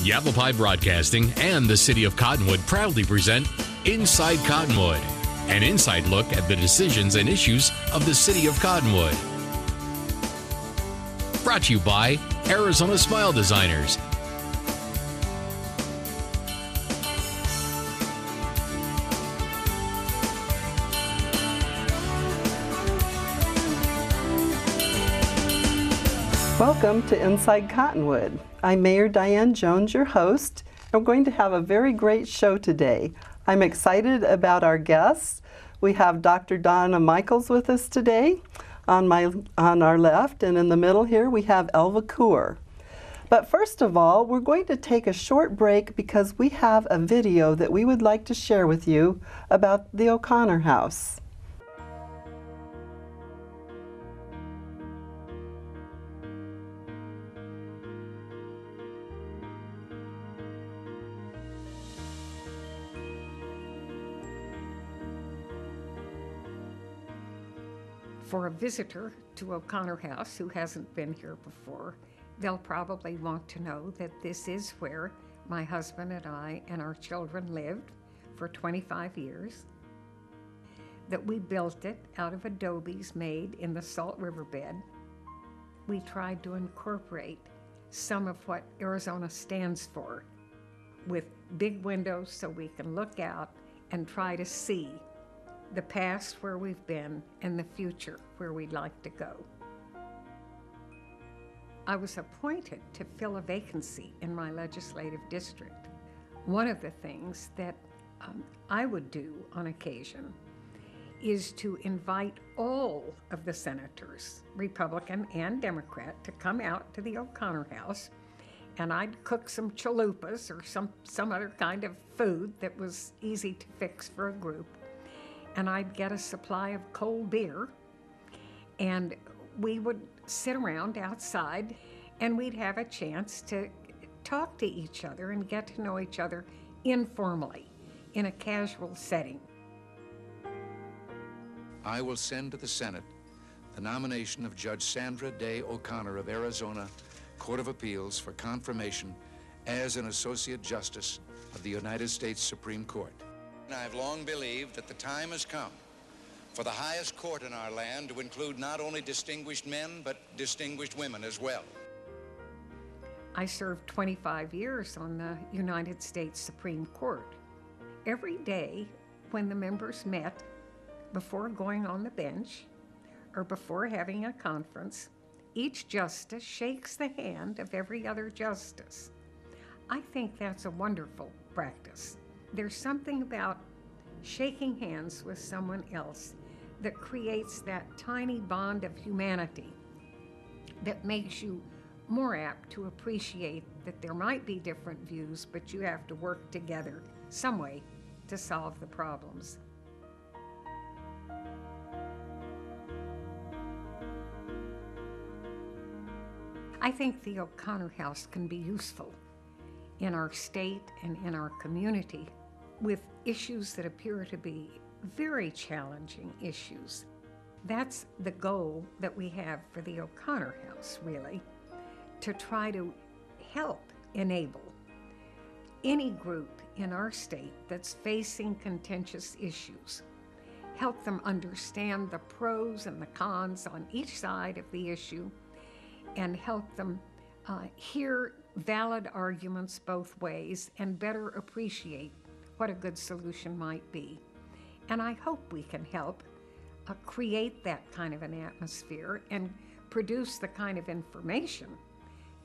Yavapai Broadcasting and the City of Cottonwood proudly present Inside Cottonwood, an inside look at the decisions and issues of the City of Cottonwood. Brought to you by Arizona Smile Designers. Welcome to Inside Cottonwood. I'm Mayor Diane Jones, your host. I'm going to have a very great show today. I'm excited about our guests. We have Dr. Donna Michaels with us today on our left, and in the middle here we have Elva Coor. But first of all, we're going to take a short break because we have a video that we would like to share with you about the O'Connor House. For a visitor to O'Connor House who hasn't been here before, they'll probably want to know that this is where my husband and I and our children lived for 25 years, that we built it out of adobes made in the Salt River bed. We tried to incorporate some of what Arizona stands for, with big windows so we can look out and try to see the past where we've been and the future where we'd like to go. I was appointed to fill a vacancy in my legislative district. One of the things that I would do on occasion is to invite all of the senators, Republican and Democrat, to come out to the O'Connor House, and I'd cook some chalupas or some other kind of food that was easy to fix for a group. And I'd get a supply of cold beer, and we would sit around outside, and we'd have a chance to talk to each other and get to know each other informally, in a casual setting. I will send to the Senate the nomination of Judge Sandra Day O'Connor of Arizona Court of Appeals for confirmation as an Associate Justice of the United States Supreme Court. I've long believed that the time has come for the highest court in our land to include not only distinguished men, but distinguished women as well. I served 25 years on the United States Supreme Court. Every day when the members met, before going on the bench or before having a conference, each justice shakes the hand of every other justice. I think that's a wonderful practice. There's something about shaking hands with someone else that creates that tiny bond of humanity that makes you more apt to appreciate that there might be different views, but you have to work together some way to solve the problems. I think the O'Connor House can be useful in our state and in our community with issues that appear to be very challenging issues. That's the goal that we have for the O'Connor House, really, to try to help enable any group in our state that's facing contentious issues, help them understand the pros and the cons on each side of the issue, and help them hear valid arguments both ways and better appreciate what a good solution might be. And I hope we can help create that kind of an atmosphere and produce the kind of information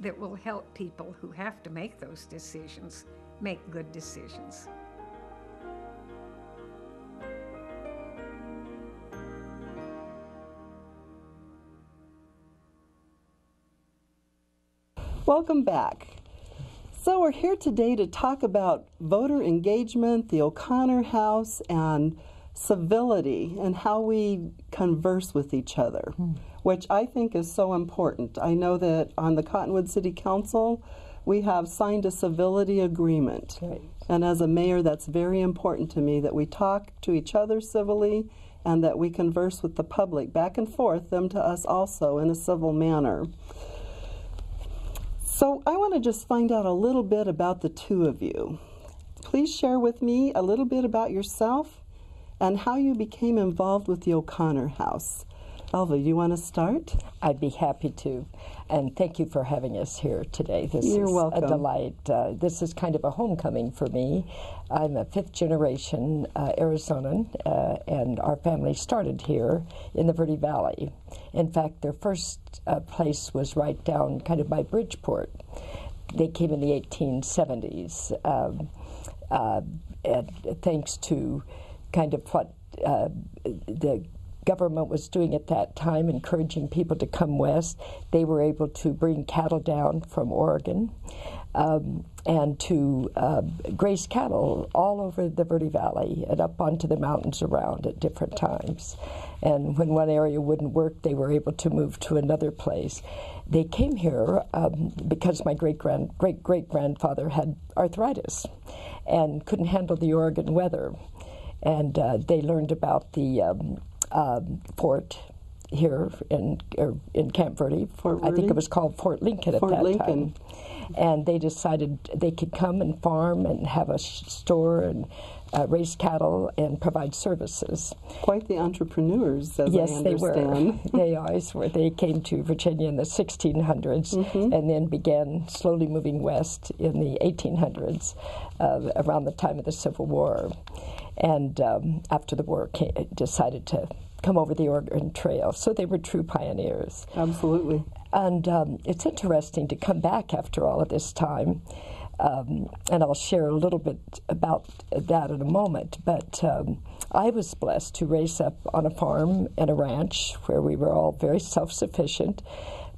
that will help people who have to make those decisions make good decisions. Welcome back. So we're here today to talk about voter engagement, the O'Connor House, and civility and how we converse with each other, which I think is so important. I know that on the Cottonwood City Council, we have signed a civility agreement. Right. And as a mayor, that's very important to me, that we talk to each other civilly and that we converse with the public back and forth, them to us also, in a civil manner. So I want to just find out a little bit about the two of you. Please share with me a little bit about yourself and how you became involved with the O'Connor House. Elva, you want to start? I'd be happy to. And thank you for having us here today. You're welcome. A delight. This is kind of a homecoming for me. I'm a fifth-generation Arizonan, and our family started here in the Verde Valley. In fact, their first place was right down kind of by Bridgeport. They came in the 1870s, and thanks to kind of what the government was doing at that time, encouraging people to come west. They were able to bring cattle down from Oregon and to graze cattle all over the Verde Valley and up onto the mountains around at different times. And when one area wouldn't work, they were able to move to another place. They came here because my great-great-grandfather had arthritis and couldn't handle the Oregon weather. And they learned about the fort here in Camp Verde. Fort Verde? I think it was called Fort Lincoln at that time. And they decided they could come and farm and have a store and raise cattle and provide services. Quite the entrepreneurs, as I understand. Yes, they were. They always were. They came to Virginia in the 1600s and then began slowly moving west in the 1800s, around the time of the Civil War. And after the war, decided to come over the Oregon Trail. So they were true pioneers. Absolutely. And it's interesting to come back after all of this time. And I'll share a little bit about that in a moment. But I was blessed to raise up on a farm and a ranch where we were all very self-sufficient.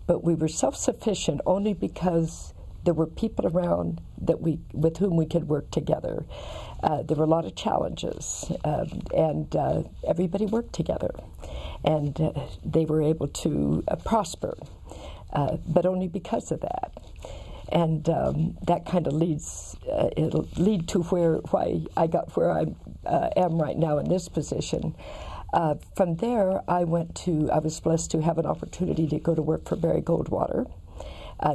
But we were self-sufficient only because there were people around with whom we could work together. There were a lot of challenges, and everybody worked together. And they were able to prosper, but only because of that. And that kind of it'll lead to why I got where I am right now in this position. From there, I was blessed to have an opportunity to go to work for Barry Goldwater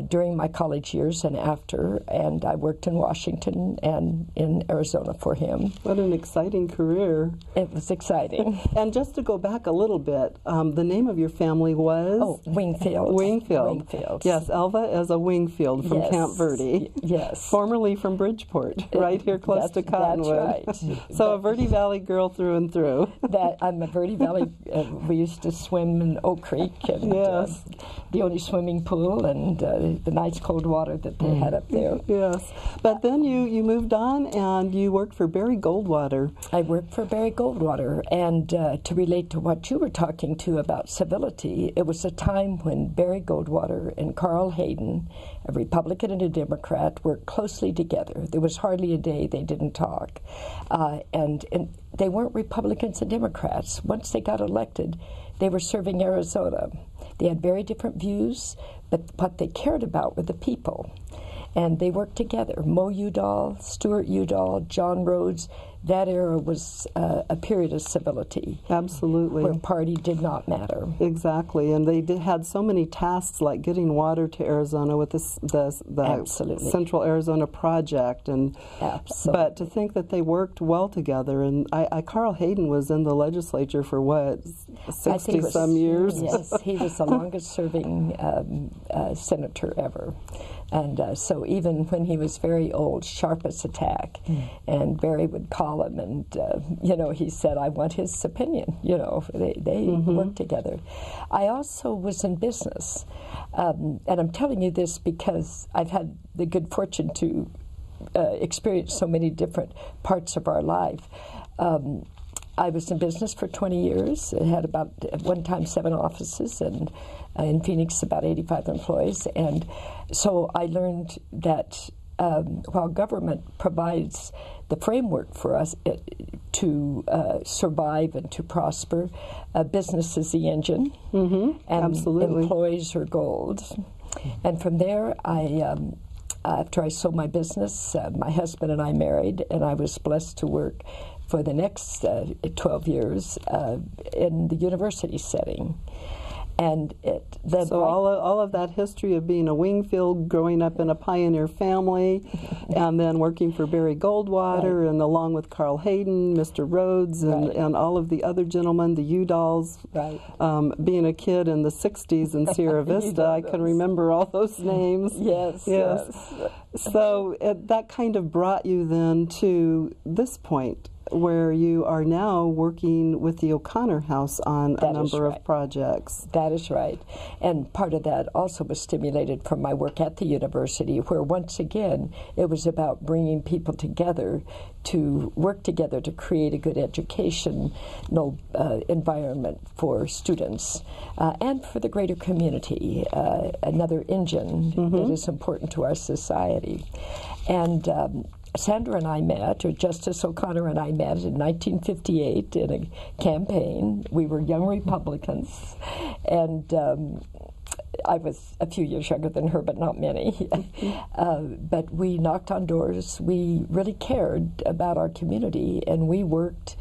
during my college years and after, and I worked in Washington and in Arizona for him. What an exciting career. It was exciting. And just to go back a little bit, the name of your family was? Oh, Wingfield. Wingfield. Yes, Elva is a Wingfield from Camp Verde. Yes. Formerly from Bridgeport, right here close to Cottonwood. That's right. So a Verde Valley girl through and through. I'm a Verde Valley. We used to swim in Oak Creek, and the only swimming pool, and the nice cold water that they had up there. Yes. But then you moved on and you worked for Barry Goldwater. I worked for Barry Goldwater, and to relate to what you were talking to about civility, it was a time when Barry Goldwater and Carl Hayden, a Republican and a Democrat, worked closely together. There was hardly a day they didn't talk. And they weren't Republicans and Democrats. Once they got elected, they were serving Arizona. They had very different views, but what they cared about were the people. And they worked together. Mo Udall, Stuart Udall, John Rhodes. That era was a period of civility. Absolutely. Where party did not matter. Exactly. And they had so many tasks like getting water to Arizona with the Central Arizona Project. And but to think that they worked well together. And Carl Hayden was in the legislature for what, 60-some years? Yes, he was the longest-serving senator ever. And so even when he was very old, sharp as a tack, and Barry would call him and, he said, I want his opinion. They worked together. I also was in business. And I'm telling you this because I've had the good fortune to experience so many different parts of our life. I was in business for 20 years. I had about, at one time, 7 offices, and in Phoenix, about 85 employees. And so I learned that while government provides the framework for us to survive and to prosper, business is the engine, and employees are gold. And from there, after I sold my business, my husband and I married, and I was blessed to work for the next 12 years in the university setting. And so all of that history of being a Wingfield, growing up in a pioneer family, and then working for Barry Goldwater, right. and along with Carl Hayden, Mr. Rhodes, and, right. and all of the other gentlemen, the Udalls. Right. Being a kid in the 60s in Sierra Vista, I can remember all those names. Yes, yes. So that kind of brought you then to this point, where you are now working with the O'Connor House on a number of projects. That is right. And part of that also was stimulated from my work at the university, where once again it was about bringing people together to work together to create a good educational environment for students and for the greater community, another engine that is important to our society. And Sandra and I met, or Justice O'Connor and I met in 1958 in a campaign. We were young Republicans, and I was a few years younger than her, but not many. But we knocked on doors. We really cared about our community, and we worked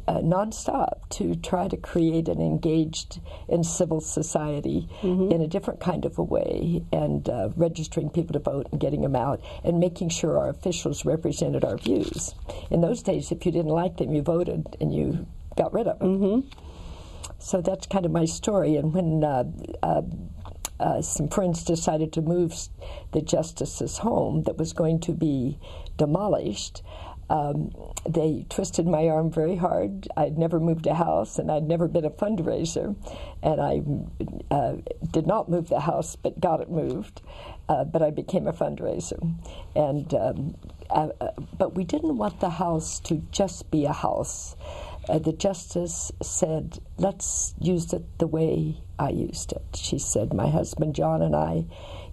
nonstop to try to create an engaged in civil society in a different kind of a way, and registering people to vote and getting them out and making sure our officials represented our views. In those days, if you didn't like them, you voted and you got rid of them. So that's kind of my story. And when some friends decided to move the Justice's home that was going to be demolished, they twisted my arm very hard. I'd never moved a house, and I'd never been a fundraiser. And I did not move the house, but got it moved. But I became a fundraiser. And but we didn't want the house to just be a house. The Justice said, let's use it the way I used it. She said, my husband John and I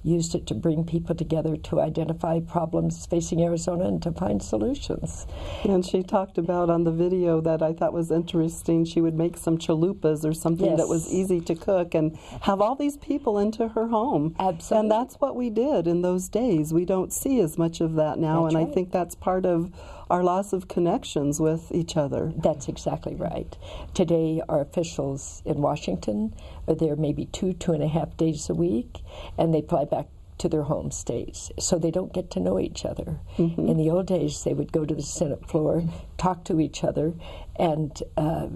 used it to bring people together to identify problems facing Arizona and to find solutions. And she talked about on the video that I thought was interesting, she would make some chalupas or something that was easy to cook and have all these people into her home. Absolutely. And that's what we did in those days. We don't see as much of that now, and I think that's part of our loss of connections with each other. That's exactly right. Today, our officials in Washington are there maybe 2.5 days a week, and they fly back to their home states, so they don't get to know each other. In the old days, they would go to the Senate floor, talk to each other, and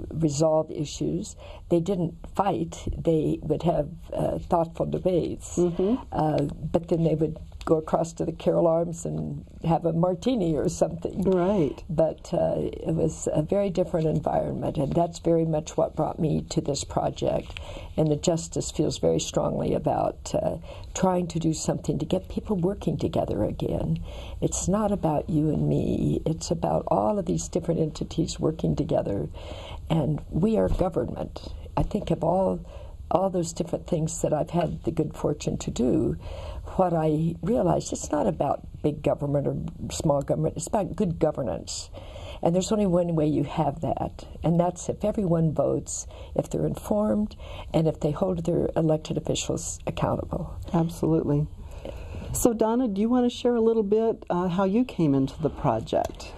resolve issues. They didn't fight. They would have thoughtful debates, but then they would go across to the Carol Arms and have a martini or something. Right. But it was a very different environment, and that's very much what brought me to this project. And the Justice feels very strongly about trying to do something to get people working together again. It's not about you and me. It's about all of these different entities working together. And we are government. I think of all those different things that I've had the good fortune to do, what I realized, it's not about big government or small government, it's about good governance. And there's only one way you have that, and that's if everyone votes, if they're informed, and if they hold their elected officials accountable. Absolutely. So Donna, do you want to share a little bit how you came into the project?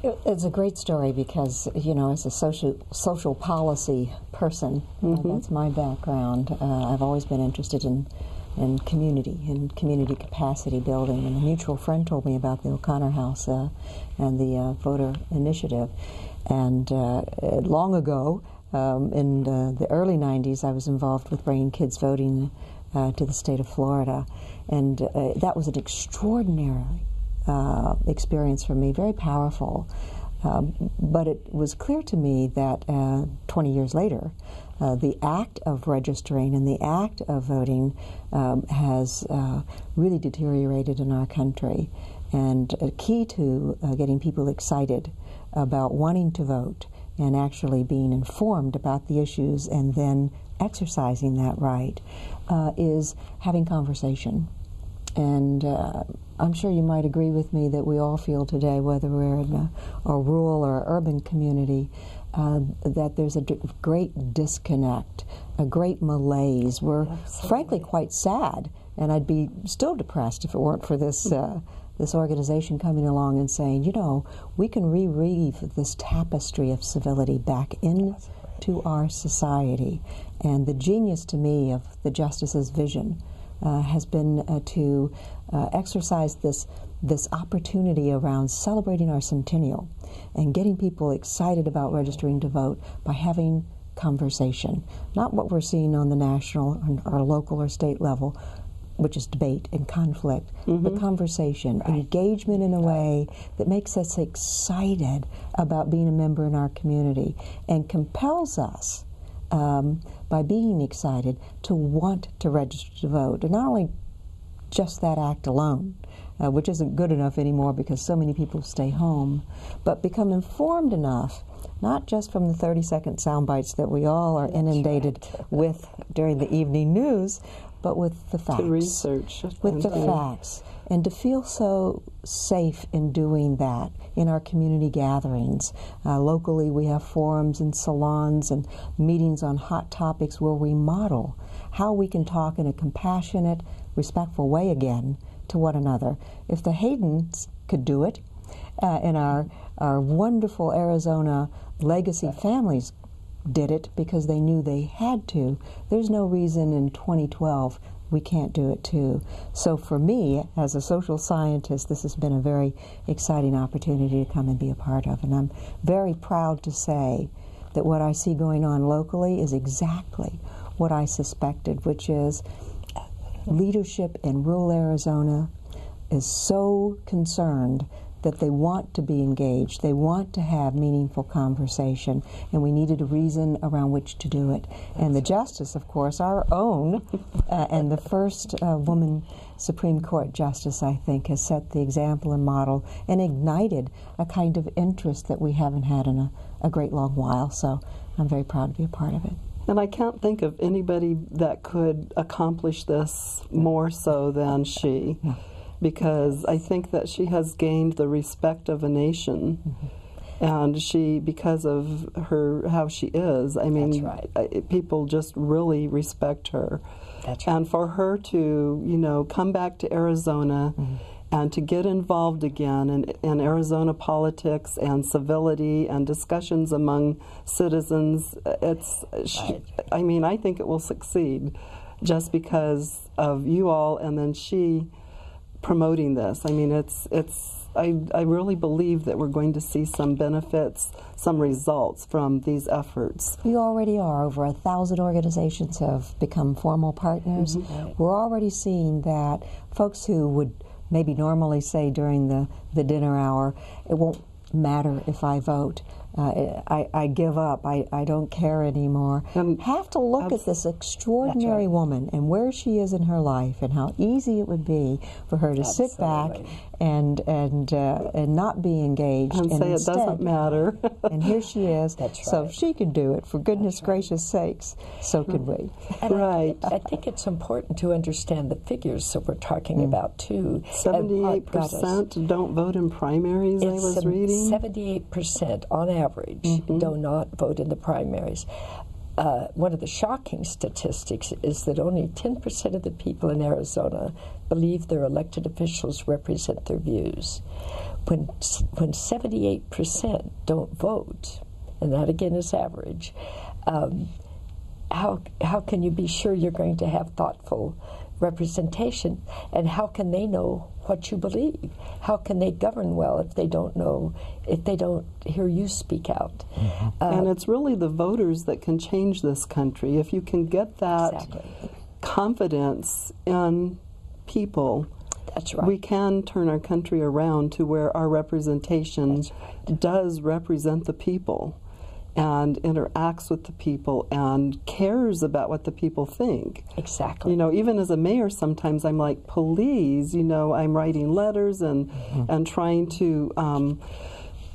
It's a great story because, you know, as a social policy person, that's my background. I've always been interested in community capacity building. And a mutual friend told me about the O'Connor House and the voter initiative. And long ago, in the early 90s, I was involved with bringing kids voting to the state of Florida. And that was an extraordinary experience for me, very powerful. But it was clear to me that 20 years later, the act of registering and the act of voting has really deteriorated in our country. And key to getting people excited about wanting to vote and actually being informed about the issues and then exercising that right is having conversation. And I'm sure you might agree with me that we all feel today, whether we're in a rural or urban community, that there's a great disconnect, a great malaise. We're frankly quite sad, and I'd be still depressed if it weren't for this this organization coming along and saying, you know, we can reweave this tapestry of civility back in to our society. And the genius to me of the Justice's vision has been to exercise this opportunity around celebrating our centennial and getting people excited about registering to vote by having conversation. Not what we're seeing on the national or local or state level, which is debate and conflict, but conversation, engagement in a way that makes us excited about being a member in our community and compels us by being excited to want to register to vote. And not only just that act alone, which isn't good enough anymore because so many people stay home, but become informed enough, not just from the 30-second sound bites that we all are inundated with during the evening news, but with the facts. To research. With the facts. And to feel so safe in doing that in our community gatherings. Locally, we have forums and salons and meetings on hot topics where we model how we can talk in a compassionate, respectful way again to one another. If the Haydens could do it, and our wonderful Arizona legacy families did it because they knew they had to, there's no reason in 2012 we can't do it too. So for me, as a social scientist, this has been a very exciting opportunity to come and be a part of. And I'm very proud to say that what I see going on locally is exactly what I suspected, which is leadership in rural Arizona is so concerned that they want to be engaged, they want to have meaningful conversation, and we needed a reason around which to do it. And the Justice, of course, our own, and the first woman Supreme Court Justice, I think, has set the example and model and ignited a kind of interest that we haven't had in a great long while. So I'm very proud to be a part of it. And I can't think of anybody that could accomplish this more so than she. Because I think that she has gained the respect of a nation, and she, because of her, how she is, I mean, people just really respect her. That's right. And for her to, you know, come back to Arizona and to get involved again in Arizona politics and civility and discussions among citizens, I mean, I think it will succeed just because of you all, and then she promoting this. I mean, I really believe that we're going to see some benefits, some results from these efforts. We already are. Over 1,000 organizations have become formal partners. We're already seeing that folks who would maybe normally say during the dinner hour, it won't matter if I vote, I give up, I don't care anymore, have to look at this extraordinary woman and where she is in her life and how easy it would be for her to sit back and not be engaged and say instead, it doesn't matter. And here she is. So if she could do it, for goodness gracious sakes, so could we. And I think it's important to understand the figures that we're talking about too. 78% don't vote in primaries, I was reading. 78% on average do not vote in the primaries. One of the shocking statistics is that only 10% of the people in Arizona believe their elected officials represent their views. When 78% don't vote, and that again is average, how can you be sure you're going to have thoughtful representation, and how can they know what you believe? How can they govern well if they don't know, if they don't hear you speak out? And it's really the voters that can change this country. If you can get that confidence in people, we can turn our country around to where our representation does represent the people and interacts with the people and cares about what the people think. Exactly. You know, even as a mayor, sometimes I'm like, please, you know, I'm writing letters and trying to,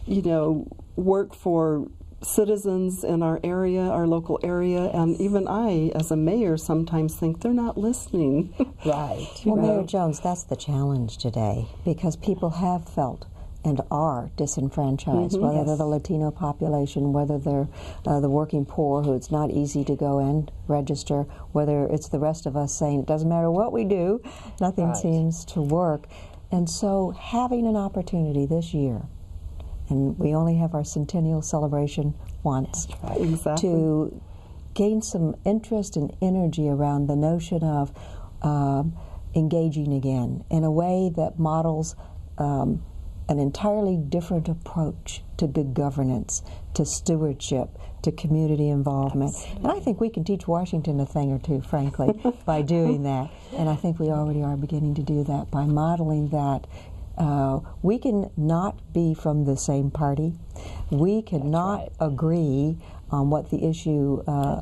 you know, work for citizens in our area, our local area, and even I, as a mayor, sometimes think they're not listening. Well, Mayor Jones, that's the challenge today, because people have felt and are disenfranchised, whether they're the Latino population, whether they're the working poor who it's not easy to go and register, whether it's the rest of us saying it doesn't matter what we do, nothing seems to work. And so having an opportunity this year and we only have our centennial celebration once, Exactly. to gain some interest and energy around the notion of engaging again in a way that models an entirely different approach to good governance, to stewardship, to community involvement. Absolutely. And I think we can teach Washington a thing or two, frankly, by doing that. And I think we already are beginning to do that by modeling that. We can not be from the same party. We cannot agree on what the issue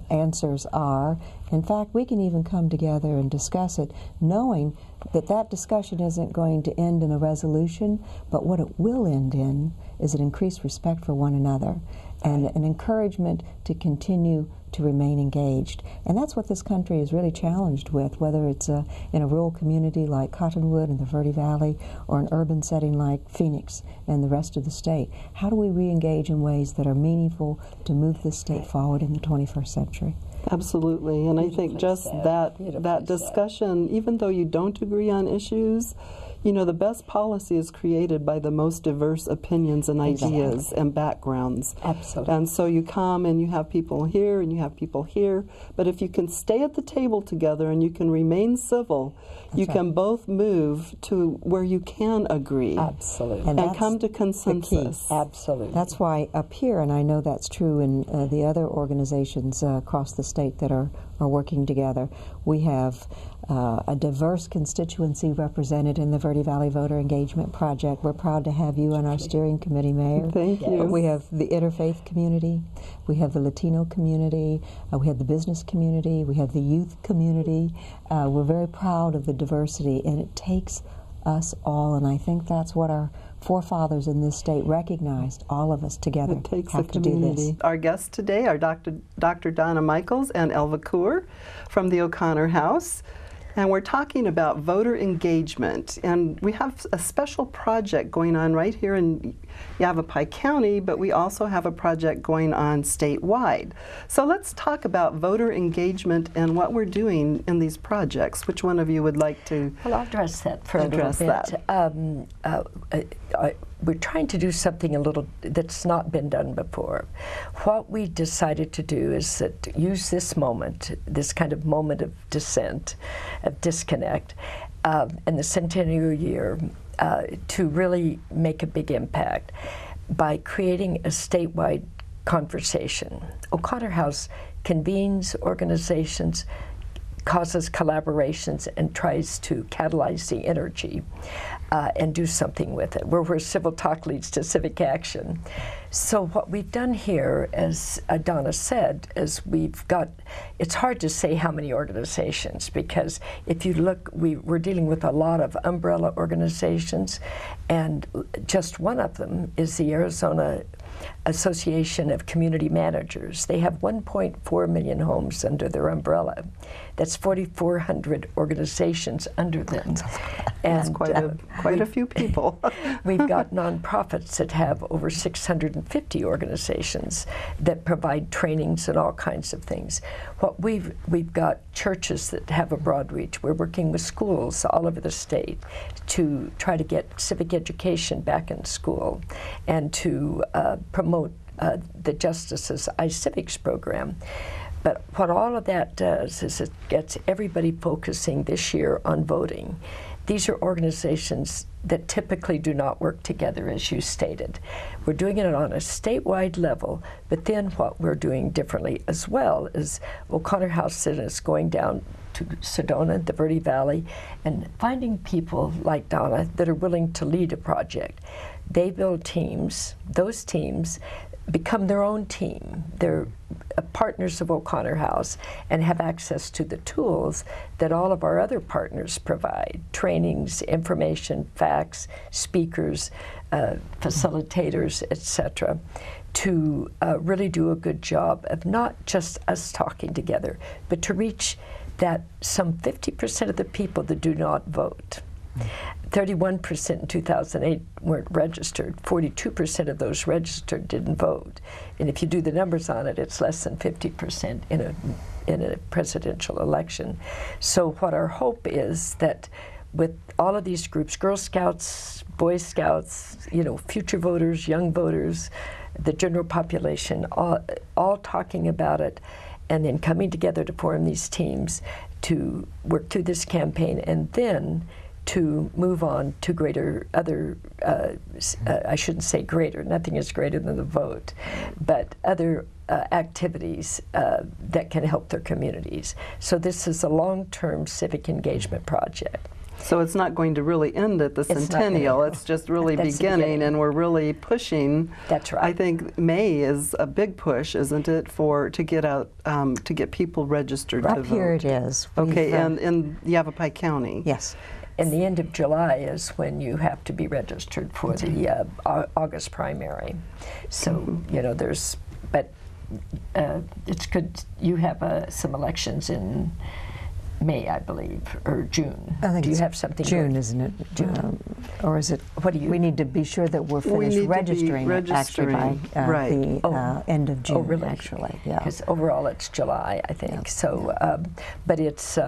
answers are. In fact, we can even come together and discuss it, knowing that that discussion isn't going to end in a resolution, but what it will end in is an increased respect for one another and an encouragement to continue to remain engaged. And that's what this country is really challenged with, whether it's in a rural community like Cottonwood in the Verde Valley or an urban setting like Phoenix and the rest of the state. How do we re-engage in ways that are meaningful to move this state forward in the 21st century? Absolutely, and I think just that discussion, even though you don't agree on issues, you know, the best policy is created by the most diverse opinions and ideas and backgrounds. Absolutely. And so you come and you have people here and you have people here, but if you can stay at the table together and you can remain civil, you can both move to where you can agree. Absolutely. And come to consensus. Absolutely. That's why up here, and I know that's true in the other organizations across the state that are working together, we have a diverse constituency represented in the Verde Valley Voter Engagement Project. We're proud to have you on our steering committee, Mayor. Thank you. We have the interfaith community, we have the Latino community, we have the business community, we have the youth community. We're very proud of the diversity, and it takes us all, and I think that's what our forefathers in this state recognized. All of us together It takes have a to do community. this. Our guests today are Dr. Donna Michaels and Elva Coor from the O'Connor House. And we're talking about voter engagement. And we have a special project going on right here in Yavapai County, but we also have a project going on statewide. So let's talk about voter engagement and what we're doing in these projects. Which one of you would like to Well, I'll address that for address a little bit. We're trying to do something a little that's not been done before. What we decided to do is that use this moment, this kind of moment of dissent, of disconnect, and the centennial year to really make a big impact by creating a statewide conversation. O'Connor House convenes organizations, causes collaborations, and tries to catalyze the energy and do something with it. We're where civil talk leads to civic action. So what we've done here, as Donna said, is we've got, it's hard to say how many organizations, because if you look, we're dealing with a lot of umbrella organizations, and just one of them is the Arizona Association of Community Managers. They have 1.4 million homes under their umbrella. That's 4,400 organizations under them. That's quite a few people. We've got nonprofits that have over 650 organizations that provide trainings and all kinds of things. What we've got churches that have a broad reach. We're working with schools all over the state to try to get civic education back in school and to promote the Justice's iCivics program. But what all of that does is it gets everybody focusing this year on voting. These are organizations that typically do not work together, as you stated. We're doing it on a statewide level, but then what we're doing differently as well is O'Connor House is going down to Sedona, the Verde Valley, and finding people like Donna that are willing to lead a project. They build teams. Those teams become their own team. They're partners of O'Connor House and have access to the tools that all of our other partners provide: trainings, information, facts, speakers, facilitators, etc., to really do a good job of not just us talking together, but to reach that some 50% of the people that do not vote. 31% in 2008 weren't registered. 42% of those registered didn't vote. And if you do the numbers on it, it's less than 50% in a presidential election. So what our hope is that with all of these groups, Girl Scouts, Boy Scouts, you know, future voters, young voters, the general population, all talking about it, and then coming together to form these teams to work through this campaign, and then to move on to greater other, I shouldn't say greater, nothing is greater than the vote, but other activities that can help their communities. So this is a long-term civic engagement project. So it's not going to really end at the centennial. It's just really beginning, and we're really pushing. That's right. I think May is a big push, isn't it, to get out to get people registered to vote. Up here it is. Okay, and in Yavapai County. Yes. And the end of July is when you have to be registered for the August primary. So you know, there's, but it's good. You have some elections in May, I believe, or June. I think do you it's have something? June, isn't it? June. Or is it? What do you? We need to be sure that we're finished registering actually by the end of June. Oh, really? Actually, yeah. Because overall it's July, I think. Yeah. So, but it's.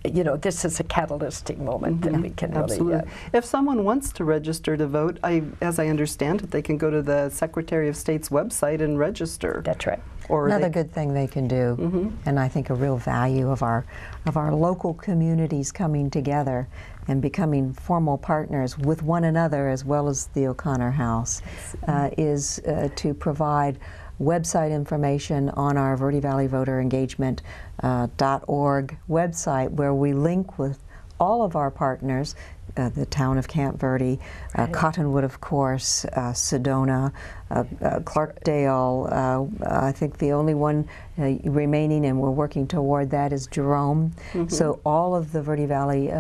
You know, this is a catalytic moment that we can Absolutely. really... If someone wants to register to vote, as I understand it, they can go to the Secretary of State's website and register. That's right. Or another good thing they can do, and I think a real value of our local communities coming together and becoming formal partners with one another as well as the O'Connor House, is to provide website information on our Verde Valley Voter Engagement .org website, where we link with all of our partners, the town of Camp Verde, Cottonwood, of course, Sedona, Clarkdale. I think the only one remaining, and we're working toward that, is Jerome. So all of the Verde Valley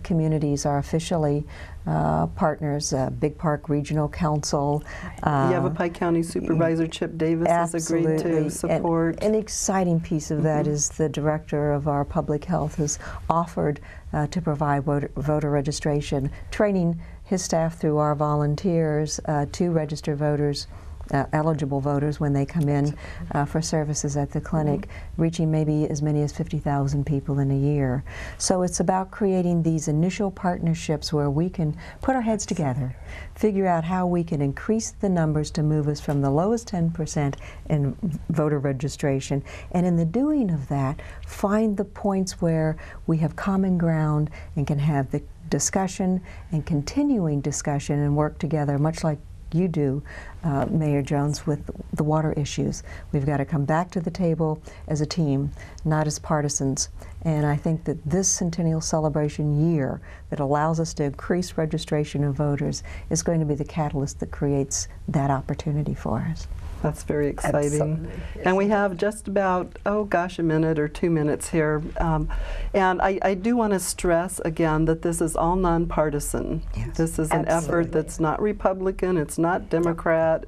communities are officially partners. Big Park Regional Council. Yavapai County Supervisor Chip Davis has agreed to support. An exciting piece of that is the director of our public health has offered to provide voter registration, training his staff through our volunteers to register voters, eligible voters when they come in for services at the clinic, reaching maybe as many as 50,000 people in a year. So it's about creating these initial partnerships where we can put our heads together, figure out how we can increase the numbers to move us from the lowest 10% in voter registration, and in the doing of that, find the points where we have common ground and can have the discussion and continuing discussion and work together, much like you do, Mayor Jones, with the water issues. We've got to come back to the table as a team, not as partisans. And I think that this centennial celebration year that allows us to increase registration of voters is going to be the catalyst that creates that opportunity for us. That's very exciting. Absolutely. And we have just about, oh gosh, a minute or 2 minutes here. And I do want to stress again that this is all nonpartisan. Yes. This is an effort that's not Republican, it's not Democrat,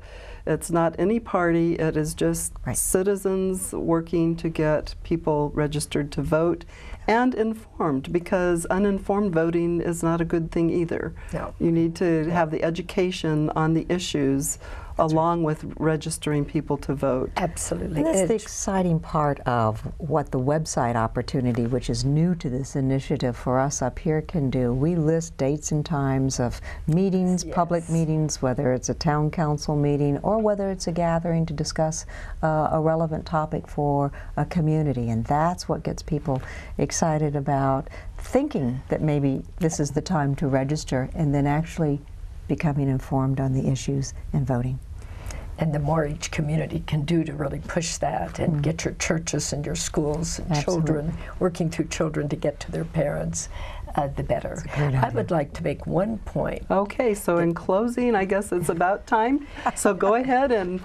it's not any party, it is just citizens working to get people registered to vote and informed, because uninformed voting is not a good thing either. No. You need to have the education on the issues along with registering people to vote. Absolutely. And that's the exciting part of what the website opportunity, which is new to this initiative for us up here, can do. We list dates and times of meetings, public meetings, whether it's a town council meeting or whether it's a gathering to discuss a relevant topic for a community. And that's what gets people excited about thinking that maybe this is the time to register, and then actually becoming informed on the issues and voting. And the more each community can do to really push that and get your churches and your schools and children, working through children to get to their parents, the better. I would like to make one point. Okay, so in closing, I guess it's about time. So go ahead and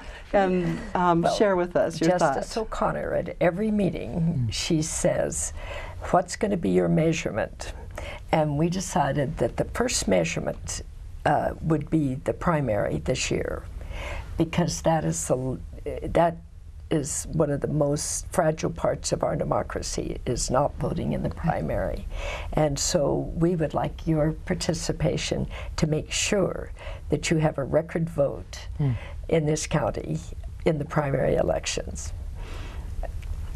share with us your thoughts. Justice O'Connor, at every meeting, she says, what's going to be your measurement? And we decided that the first measurement would be the primary this year, because that is one of the most fragile parts of our democracy, is not voting in the primary. And so we would like your participation to make sure that you have a record vote in this county in the primary elections.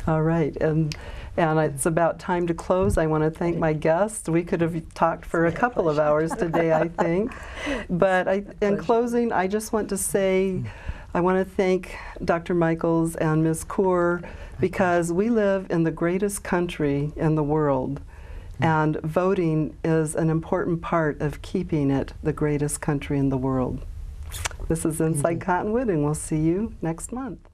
All right. And And it's about time to close. I want to thank my guests. We could have talked for a couple of hours today, I think. But in closing, I just want to say, I want to thank Dr. Michaels and Ms. Kaur, because we live in the greatest country in the world. And voting is an important part of keeping it the greatest country in the world. This is Inside Cottonwood, and we'll see you next month.